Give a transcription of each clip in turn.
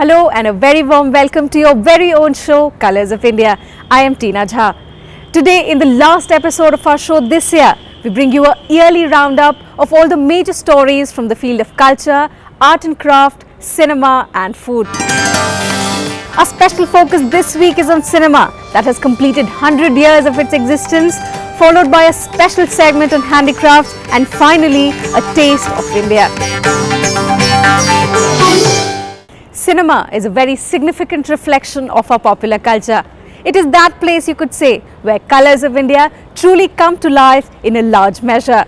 Hello and a very warm welcome to your very own show, Colors of India. I am Tina Jha. Today, in the last episode of our show this year, we bring you a yearly roundup of all the major stories from the field of culture, art and craft, cinema and food. Our special focus this week is on cinema that has completed 100 years of its existence, followed by a special segment on handicrafts and finally a taste of India. Cinema is a very significant reflection of our popular culture. It is that place, you could say, where Colors of India truly come to life in a large measure.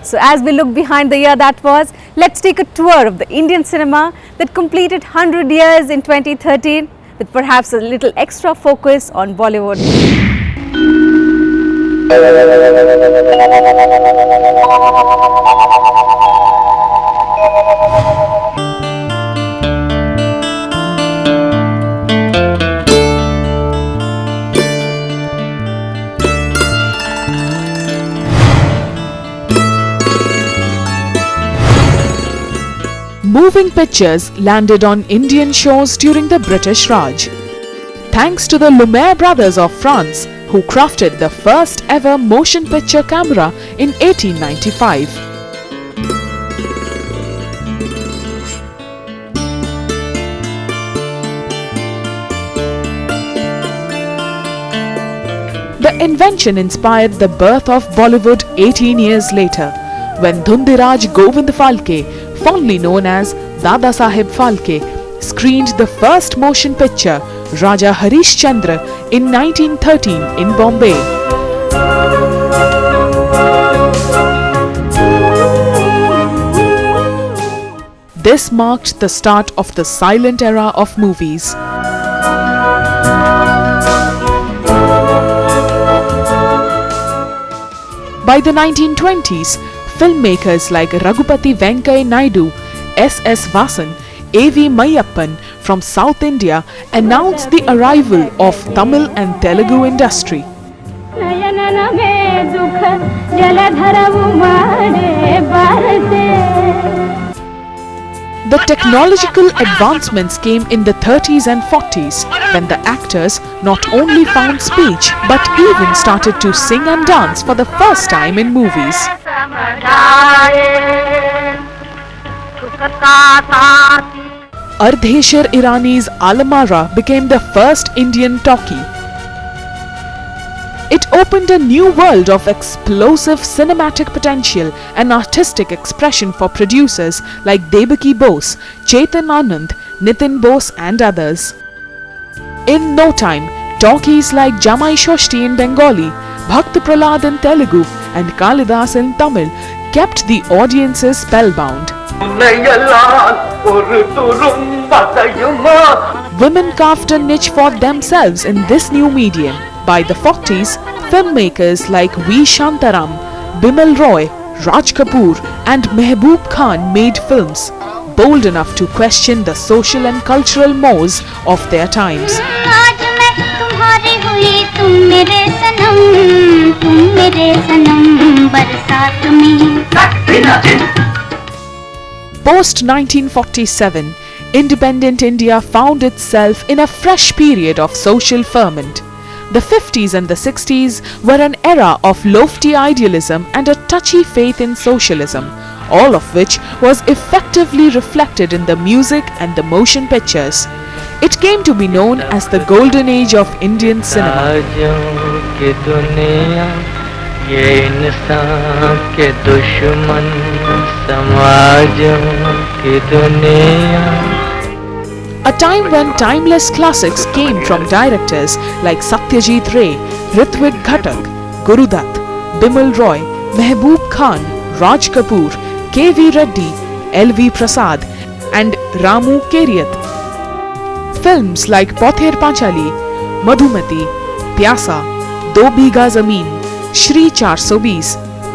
So as we look behind the year that was, let's take a tour of the Indian cinema that completed 100 years in 2013 with perhaps a little extra focus on Bollywood. Moving pictures landed on Indian shores during the British Raj. Thanks to the Lumiere brothers of France, who crafted the first ever motion picture camera in 1895. The invention inspired the birth of Bollywood 18 years later, when Dhundiraj Govind Phalke, fondly known as Dada Saheb Phalke, screened the first motion picture Raja Harish Chandra in 1913 in Bombay. This marked the start of the silent era of movies. By the 1920s, filmmakers like Raghupati Venkaiah Naidu, S.S. Vasan, A.V. Mayappan from South India announced the arrival of Tamil and Telugu industry. The technological advancements came in the 30s and 40s when the actors not only found speech but even started to sing and dance for the first time in movies. Ardheshir Irani's Alamara became the first Indian talkie. It opened a new world of explosive cinematic potential and artistic expression for producers like Devaki Bose, Chetan Anand, Nitin Bose and others. In no time, talkies like Jamai Shoshti in Bengali, Bhakt Prahlad in Telugu and Kalidas in Tamil kept the audiences spellbound. Women carved a niche for themselves in this new medium. By the 40s, filmmakers like V. Shantaram, Bimal Roy, Raj Kapoor and Mehboob Khan made films bold enough to question the social and cultural mores of their times. Post 1947, independent India found itself in a fresh period of social ferment. The 50s and the 60s were an era of lofty idealism and a touchy faith in socialism, all of which was effectively reflected in the music and the motion pictures. It came to be known as the golden age of Indian cinema. A time when timeless classics came from directors like Satyajit Ray, Ritwik Ghatak, Gurudutt, Bimal Roy, Mehboob Khan, Raj Kapoor, K.V. Reddy, L.V. Prasad and Ramu Keriat. Films like Pother Panchali, Madhumati, Pyasa, Do Bigha Zameen, Shri 420,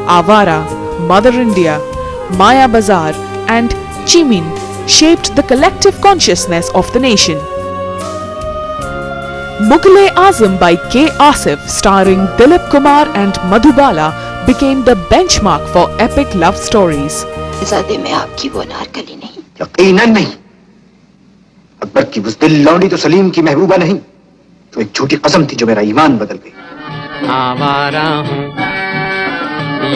Avara, Mother India, Maya Bazaar and Chimin shaped the collective consciousness of the nation. Mughal-e-Azam by K. Asif, starring Dilip Kumar and Madhubala, became the benchmark for epic love stories. ज़ादे में आपकी वो नारकली नहीं। यकीनन नहीं। अकबर की बुज़दिल लौंडी तो सलीम की महबूबा नहीं, तो एक झूठी कसम थी जो मेरा ईमान बदल गई। आवारा हूँ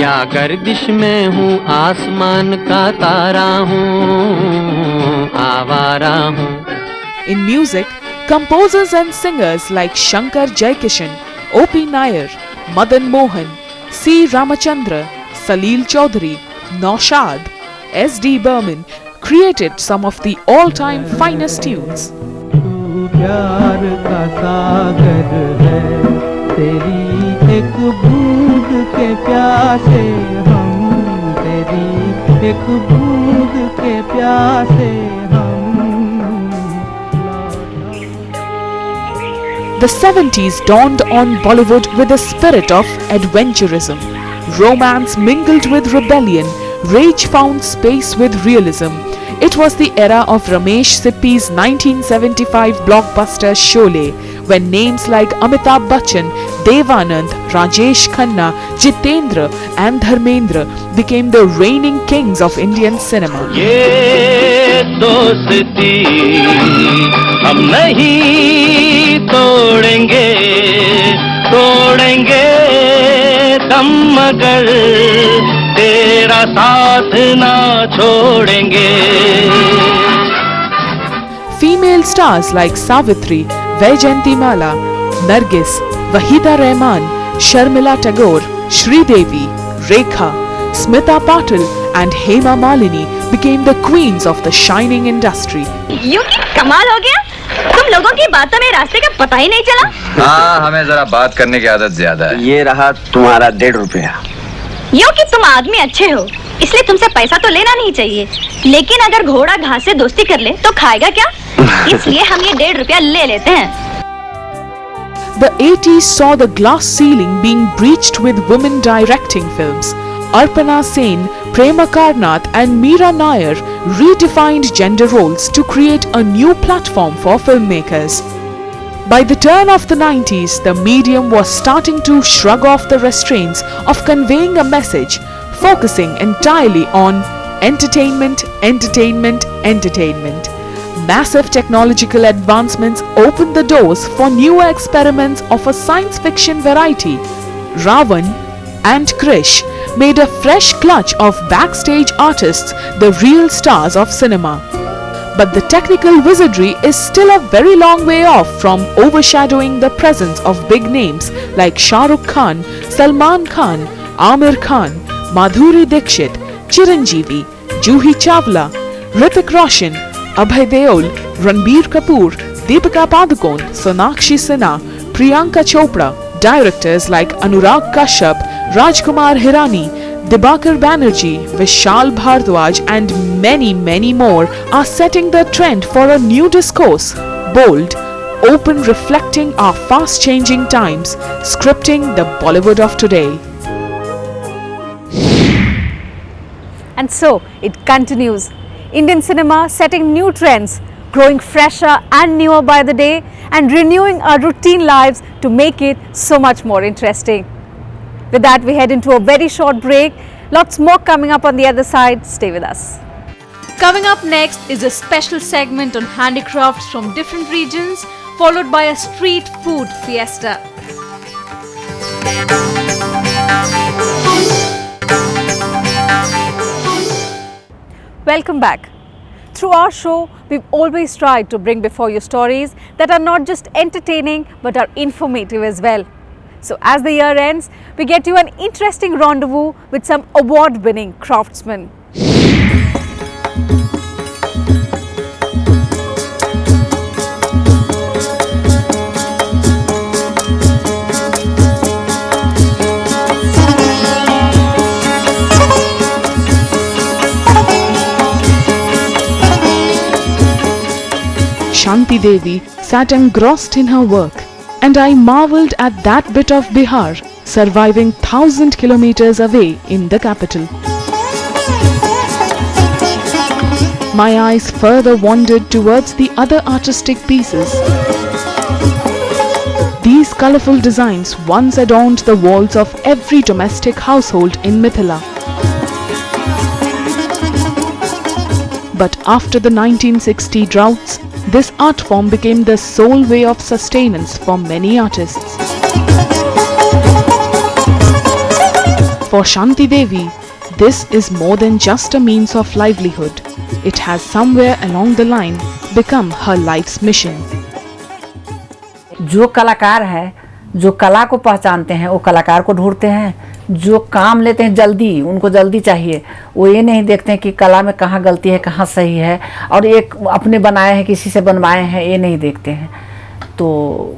या गर्दिश में हूँ, आसमान का तारा हूँ, आवारा हूँ। In music, composers and singers like Shankar Jaikishan, O.P. Nair, Madan Mohan, C. Ramachandra, Salil Chaudhary, Naushad, S.D. Burman created some of the all-time finest tunes. प्यार का सागर है, तेरी एक बूंद के प्यासे हम, तेरी एक बूंद के प्यासे हम। The 70s dawned on Bollywood with a spirit of adventurism. Romance mingled with rebellion, rage found space with realism. It was the era of Ramesh Sippy's 1975 blockbuster Sholay, when names like Amitabh Bachchan, Dev Anand, Rajesh Khanna, Jitendra and Dharmendra became the reigning kings of Indian cinema. ये दोस्ती हम नहीं तोड़ेंगे, तोड़ेंगे दम मगर तेरा साथ ना छोड़ेंगे। Female stars like Savitri, Vaijayantimala, Nargis, Wahida Rahman, Sharmila Tagore, Sridevi, Rekha, Smita Patil and Hema Malini became the queens of the shining industry. यूं कि कमाल हो गया, तुम लोगों की बातों में रास्ते का पता ही नहीं चला। हाँ, हमें जरा बात करने की आदत ज्यादा है। ये रहा तुम्हारा 1.5 रुपया। यूं कि तुम आदमी अच्छे हो, इसलिए तुमसे पैसा तो लेना नहीं चाहिए, लेकिन अगर घोड़ा घास से दोस्ती कर ले तो खाएगा क्या? इसलिए हम ये 1.5 रुपया ले लेते हैं। The 80s saw the glass ceiling being breached with women directing films. Arpana Sen, Prema Karnath and Meera Nair redefined gender roles to create a new platform for filmmakers. By the turn of the 90s, the medium was starting to shrug off the restraints of conveying a message, focusing entirely on entertainment, entertainment, entertainment. Massive technological advancements opened the doors for newer experiments of a science fiction variety. Ravan and Krish made a fresh clutch of backstage artists, the real stars of cinema. But the technical wizardry is still a very long way off from overshadowing the presence of big names like Shah Rukh Khan, Salman Khan, Amir Khan, Madhuri Dixit, Chiranjeevi, Juhi Chawla, Hrithik Roshan, Abhay Deol, Ranbir Kapoor, Deepika Padukone, Sonakshi Sinha, Priyanka Chopra. Directors like Anurag Kashyap, Rajkumar Hirani, Dibakar Banerjee, Vishal Bhardwaj and many, many more are setting the trend for a new discourse, bold, open, reflecting our fast-changing times, scripting the Bollywood of today. And so it continues. Indian cinema setting new trends, growing fresher and newer by the day and renewing our routine lives to make it so much more interesting. With that, we head into a very short break. Lots more coming up on the other side. Stay with us. Coming up next is a special segment on handicrafts from different regions, followed by a street food fiesta. Welcome back. Through our show, we've always tried to bring before you stories that are not just entertaining but are informative as well. So as the year ends, we get you an interesting rendezvous with some award-winning craftsmen. Shanti Devi sat engrossed in her work, and I marvelled at that bit of Bihar surviving 1,000 kilometers away in the capital. My eyes further wandered towards the other artistic pieces. These colourful designs once adorned the walls of every domestic household in Mithila. But after the 1960 droughts, This art form became the sole way of sustenance for many artists. For Shanti Devi, this is more than just a means of livelihood. It has somewhere along the line become her life's mission. जो कलाकार है, जो कला को पहचानते हैं, वो कलाकार को ढूंढते हैं। जो काम लेते हैं जल्दी, उनको जल्दी चाहिए, वो ये नहीं देखते हैं कि कला में कहाँ गलती है, कहाँ सही है, और एक अपने बनाए हैं किसी से बनवाए हैं, ये नहीं देखते हैं। तो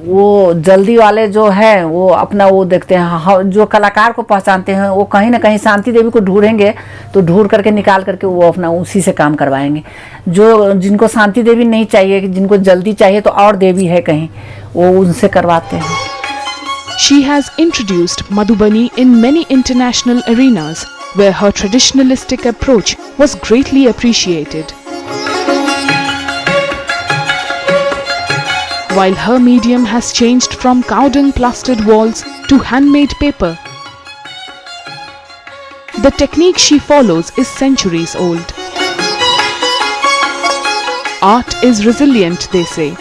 वो जल्दी वाले जो है वो अपना वो देखते हैं। जो कलाकार को पहचानते हैं वो कहीं ना कहीं शांति देवी को ढूंढेंगे, तो ढूंढ करके निकाल करके वो अपना उसी से काम करवाएंगे। जो जिनको शांति देवी नहीं चाहिए, जिनको जल्दी चाहिए, तो और देवी है कहीं, वो उनसे करवाते हैं। She has introduced Madhubani in many international arenas where her traditionalistic approach was greatly appreciated. While her medium has changed from cowdung plastered walls to handmade paper, the technique she follows is centuries old. Art is resilient, they say.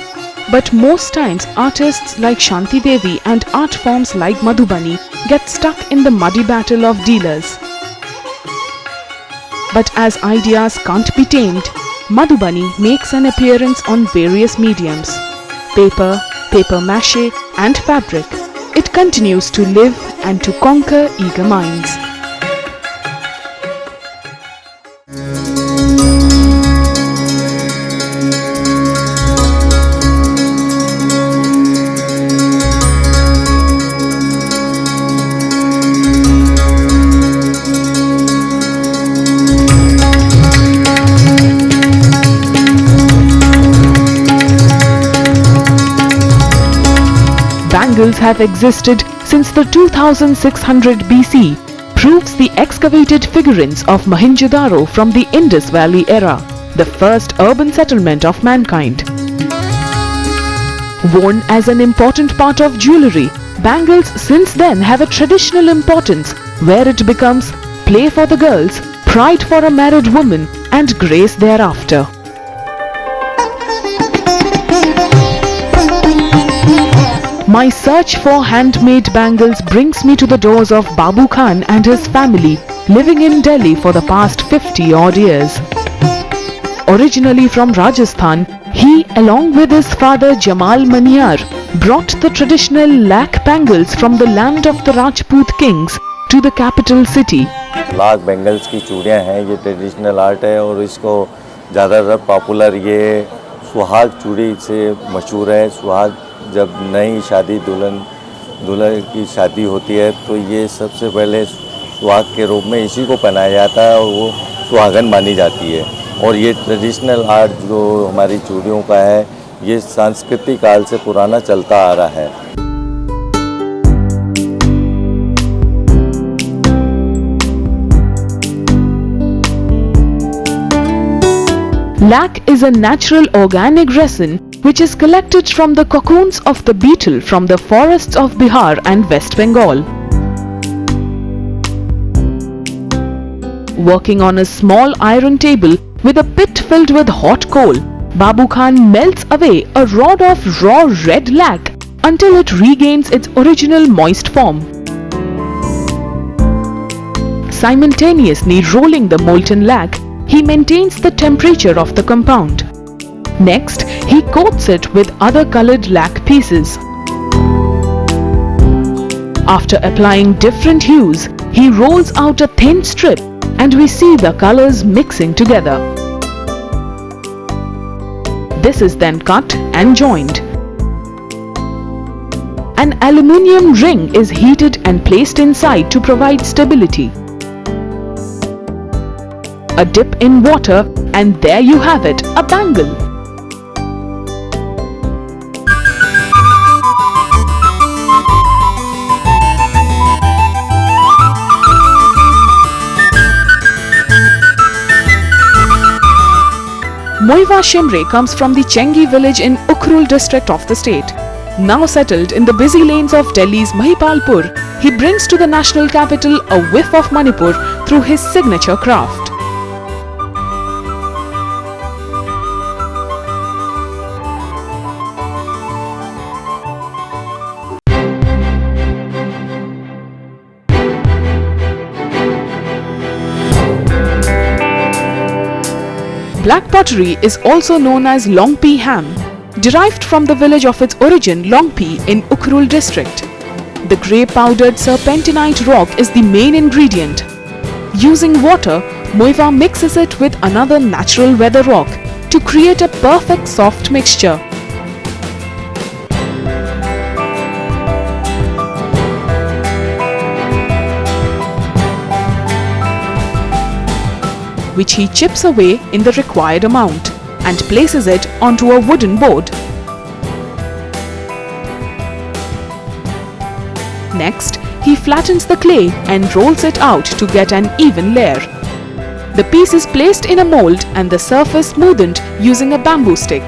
But most times artists like Shanti Devi and art forms like Madhubani get stuck in the muddy battle of dealers. But as ideas can't be tamed, Madhubani makes an appearance on various mediums: paper, paper mache and fabric. It continues to live and to conquer eager minds. Bangles have existed since the 2600 BC, proves the excavated figurines of Mohenjo-daro from the Indus Valley era, the first urban settlement of mankind. Worn as an important part of jewellery, bangles since then have a traditional importance where it becomes play for the girls, pride for a married woman and grace thereafter. My search for handmade bangles brings me to the doors of Babu Khan and his family, living in Delhi for the past 50 odd years. Originally from Rajasthan, he, along with his father Jamal Maniyar, brought the traditional lakh bangles from the land of the Rajput kings to the capital city. Lakh bangles की चूड़ियाँ हैं, ये traditional art है और इसको ज़्यादातर popular ये सुहाग चूड़ी से मशहूर है। सुहाग जब नई शादी दुल्हन की शादी होती है तो ये सबसे पहले सुहाग के रूप में इसी को पहनाया जाता है और वो सुहागन मानी जाती है। और ये ट्रेडिशनल आर्ट जो हमारी चूड़ियों का है, ये सांस्कृतिक काल से पुराना चलता आ रहा है। Lac is a natural organic resin which is collected from the cocoons of the beetle from the forests of Bihar and West Bengal. Working on a small iron table with a pit filled with hot coal, Babu Khan melts away a rod of raw red lac until it regains its original moist form. Simultaneously rolling the molten lac, he maintains the temperature of the compound. Next, he coats it with other colored lac pieces. After applying different hues, he rolls out a thin strip and we see the colors mixing together. This is then cut and joined. An aluminium ring is heated and placed inside to provide stability. A dip in water and there you have it, a bangle. Moiva Shimre comes from the Chengi village in Ukhrul district of the state. Now settled in the busy lanes of Delhi's Mahipalpur, he brings to the national capital a whiff of Manipur through his signature craft. Black pottery is also known as Longpi ham, derived from the village of its origin Longpi in Ukhrul district. The grey powdered serpentinite rock is the main ingredient. Using water, Moiva mixes it with another natural weather rock to create a perfect soft mixture. Which he chips away in the required amount and places it onto a wooden board. Next, he flattens the clay and rolls it out to get an even layer. The piece is placed in a mold and the surface smoothened using a bamboo stick.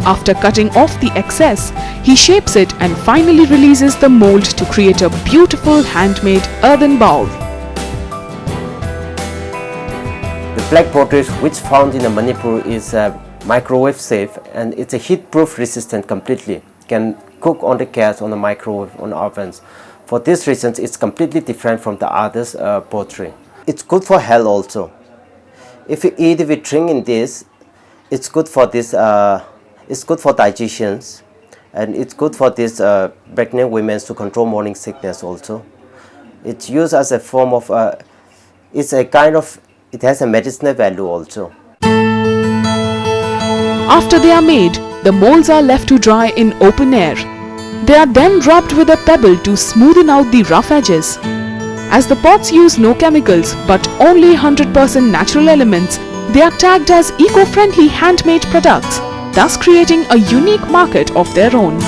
After cutting off the excess, he shapes it and finally releases the mold to create a beautiful handmade earthen bowl. The black pottery which found in Manipur is microwave safe and it's a heat proof resistant completely. Can cook on the gas, on the microwave, on ovens. For this reason, it's completely different from the others pottery. It's good for health also. If you eat, if you drink in this, it's good for this. It's good for digestions, and it's good for this pregnant women to control morning sickness also. It's used as a form of. It's a kind of. It has a medicinal value also. After they are made, the molds are left to dry in open air. They are then rubbed with a pebble to smoothen out the rough edges. As the pots use no chemicals but only 100% natural elements, they are tagged as eco-friendly handmade products, thus creating a unique market of their own.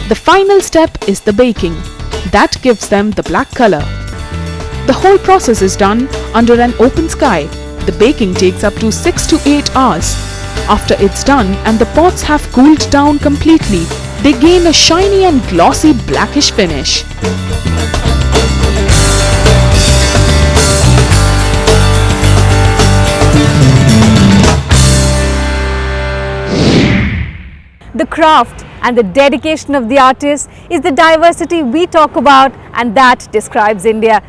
The final step is the baking. That gives them the black color. The whole process is done under an open sky. The baking takes up to 6 to 8 hours. After it's done and the pots have cooled down completely, they gain a shiny and glossy blackish finish. The craft and the dedication of the artist is the diversity we talk about, and that describes India.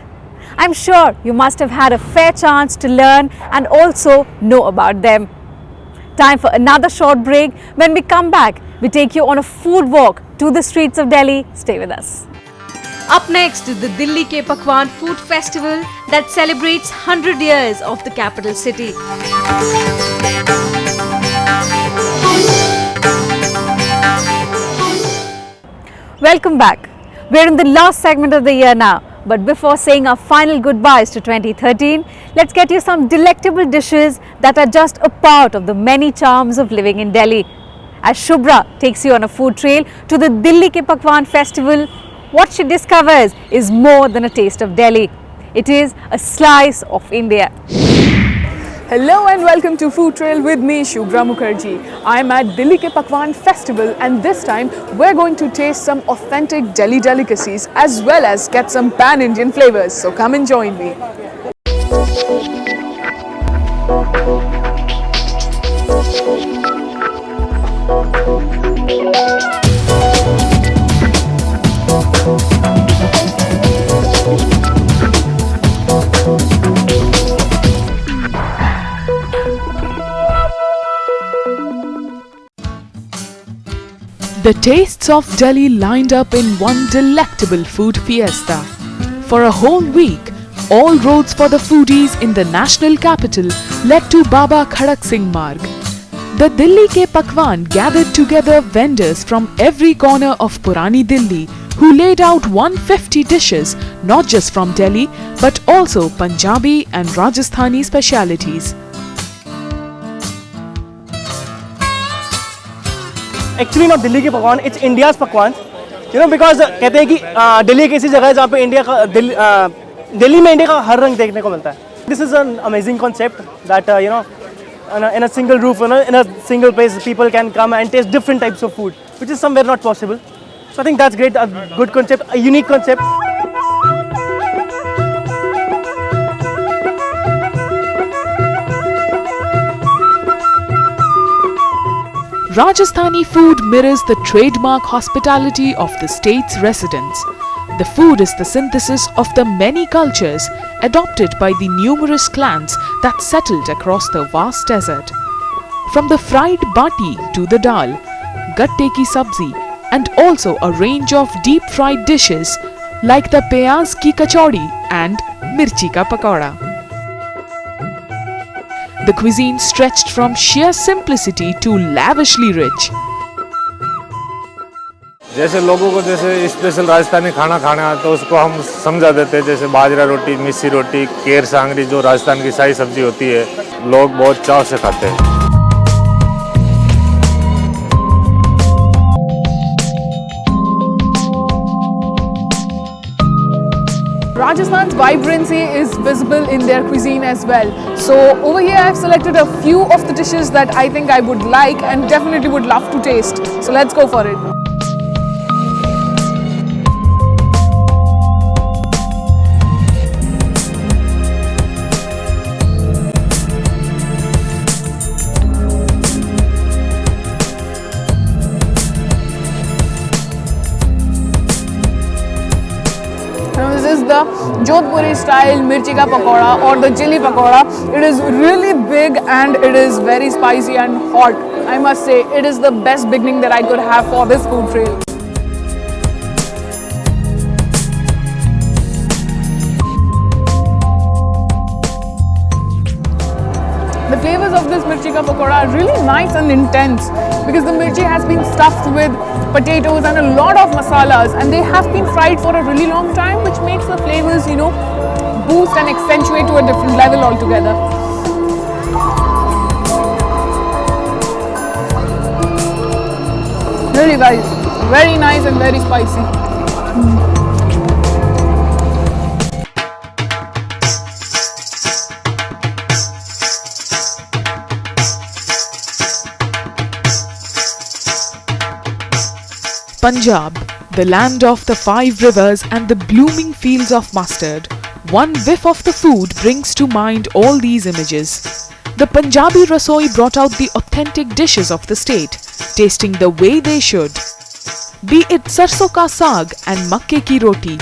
I'm sure you must have had a fair chance to learn and also know about them. Time for another short break. When we come back, we take you on a food walk to the streets of Delhi. Stay with us. Up next is the Delhi Ke Pakwan Food Festival that celebrates 100 years of the capital city. Welcome back. We're in the last segment of the year now. But before saying our final goodbyes to 2013, let's get you some delectable dishes that are just a part of the many charms of living in Delhi. As Shubhra takes you on a food trail to the Delhi Ke Pakwan Festival, what she discovers is more than a taste of Delhi. It is a slice of India. Hello and welcome to Food Trail with me, Shubhra Mukherjee. I'm at Delhi Ke Pakwan Festival and this time we're going to taste some authentic Delhi delicacies as well as get some pan-Indian flavors. So come and join me. The tastes of Delhi lined up in one delectable food fiesta. For a whole week, all roads for the foodies in the national capital led to Baba Khadak Singh Marg. The Delhi Ke Pakwan gathered together vendors from every corner of Purani Delhi who laid out 150 dishes not just from Delhi but also Punjabi and Rajasthani specialities. Actually not Delhi के पकवान, it's India's पकवान. You know, because कहते हैं कि दिल्ली एक ऐसी जगह है जहाँ पे इंडिया का दिल्ली में इंडिया का हर रंग देखने को मिलता है. This is an amazing concept that you know, in a single roof, you know, in a single place, people can come and taste different types of food, which is somewhere not possible. So I think that's great, a good concept, a unique concept. Rajasthani food mirrors the trademark hospitality of the state's residents. The food is the synthesis of the many cultures adopted by the numerous clans that settled across the vast desert. From the fried bati to the dal, gatte ki sabzi, and also a range of deep fried dishes like the peyaz ki kachori and mirchi ka pakoda. The cuisine stretched from sheer simplicity to lavishly rich. जैसे लोगों को जैसे special Rajasthani खाना खाना है तो उसको हम समझा देते हैं, जैसे बाजरा रोटी, मिस्सी रोटी, केर सांगरी जो राजस्थान की शाही सब्जी होती है, लोग बहुत चाव से खाते हैं। Rajasthan's vibrancy is visible in their cuisine as well. So over here I've selected a few of the dishes that I think I would like and definitely would love to taste. So let's go for it. This is the Jodhpuri style mirchi ka pakoda or the chili pakoda. It is really big and it is very spicy and hot. I must say it is the best beginning that I could have for this food trail. The flavors of this mirchi ka pakoda are really nice and intense because the mirchi has been stuffed with potatoes and a lot of masalas, and they have been fried for a really long time, which makes the flavors, you know, boost and accentuate to a different level altogether. Really guys, very nice and very spicy. Punjab, the land of the 5 rivers and the blooming fields of mustard. One whiff of the food brings to mind all these images. The Punjabi rasoi brought out the authentic dishes of the state, tasting the way they should. Be it sarson ka saag and makke ki roti,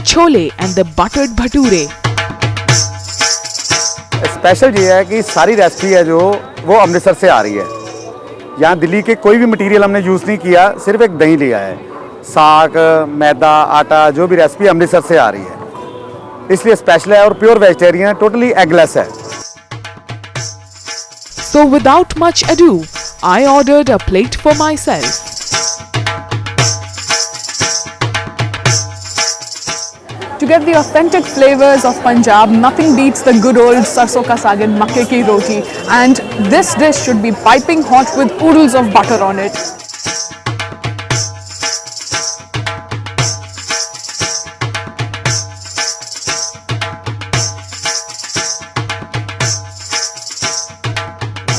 chole and the buttered bhature. Special ये है कि सारी recipe है जो वो अमृतसर से आ रही है। यहाँ दिल्ली के कोई भी मटेरियल हमने यूज़ नहीं किया, सिर्फ एक दही लिया है। साग, मैदा, आटा, जो भी रेसिपी अमृतसर से आ रही है, इसलिए स्पेशल है और प्योर वेजिटेरियन, टोटली एगलेस है। So without much ado, I ordered a plate for myself. To get the authentic flavors of Punjab, nothing beats the good old sarson ka saag and makke ki roti, and this dish should be piping hot with oodles of butter on it.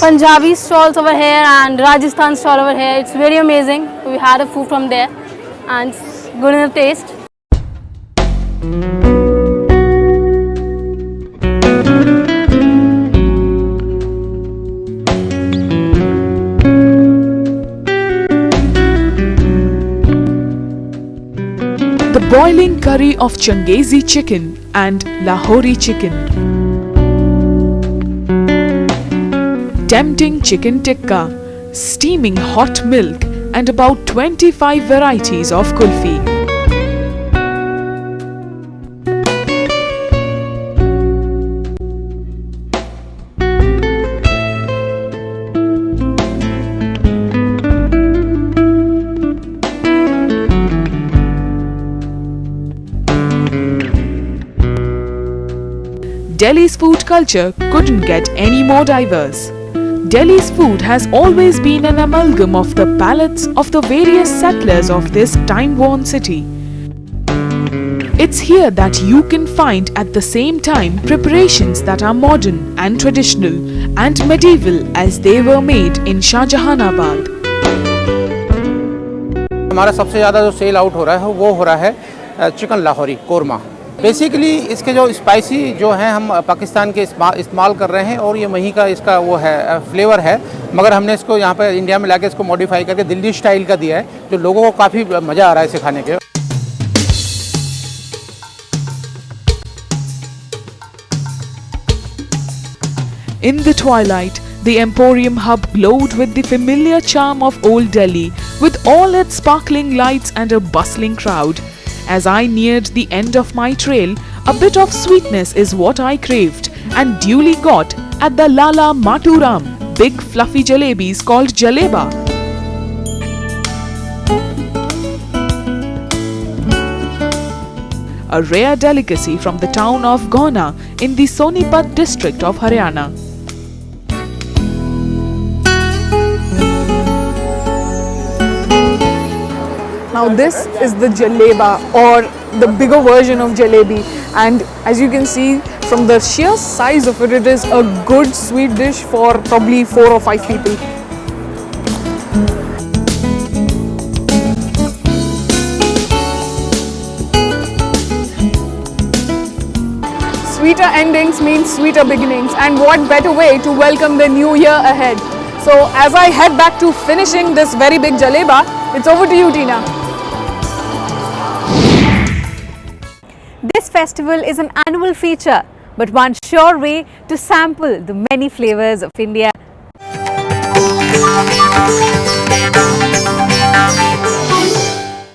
Punjabi stalls over here and Rajasthan stall over here. It's very amazing. We had a food from there and it's good in the taste. The boiling curry of Changezi chicken and Lahori chicken. Tempting chicken tikka, steaming hot milk and about 25 varieties of kulfi. Delhi's food culture couldn't get any more diverse. Delhi's food has always been an amalgam of the palates of the various settlers of this time-worn city. It's here that you can find at the same time preparations that are modern and traditional and medieval as they were made in Shahjahanabad. हमारा सबसे ज़्यादा जो sell out हो रहा है वो हो रहा है चिकन लाहौरी कोरमा, बेसिकली इसके जो स्पाइसी जो हैं हम पाकिस्तान के इस्तेमाल कर रहे हैं और ये वहीं का इसका वो है फ्लेवर है, मगर हमने इसको यहाँ पे इंडिया में लाके इसको मॉडिफाई करके दिल्ली स्टाइल का दिया है, जो लोगों को काफ़ी मज़ा आ रहा है इसे खाने के। In the twilight, the Emporium hub glowed with the familiar charm of Old Delhi, with all its sparkling lights and a bustling crowd. As I neared the end of my trail, a bit of sweetness is what I craved and duly got at the Lala Maturam, big fluffy jalebis called Jaleba. A rare delicacy from the town of Gona in the Sonipat district of Haryana. Now this is the jaleba, or the bigger version of jalebi, and as you can see from the sheer size of it, it is a good sweet dish for probably 4 or 5 people. Sweeter endings mean sweeter beginnings, and what better way to welcome the new year ahead. So as I head back to finishing this very big jaleba, it's over to you, Tina. This festival is an annual feature, but one sure way to sample the many flavors of India.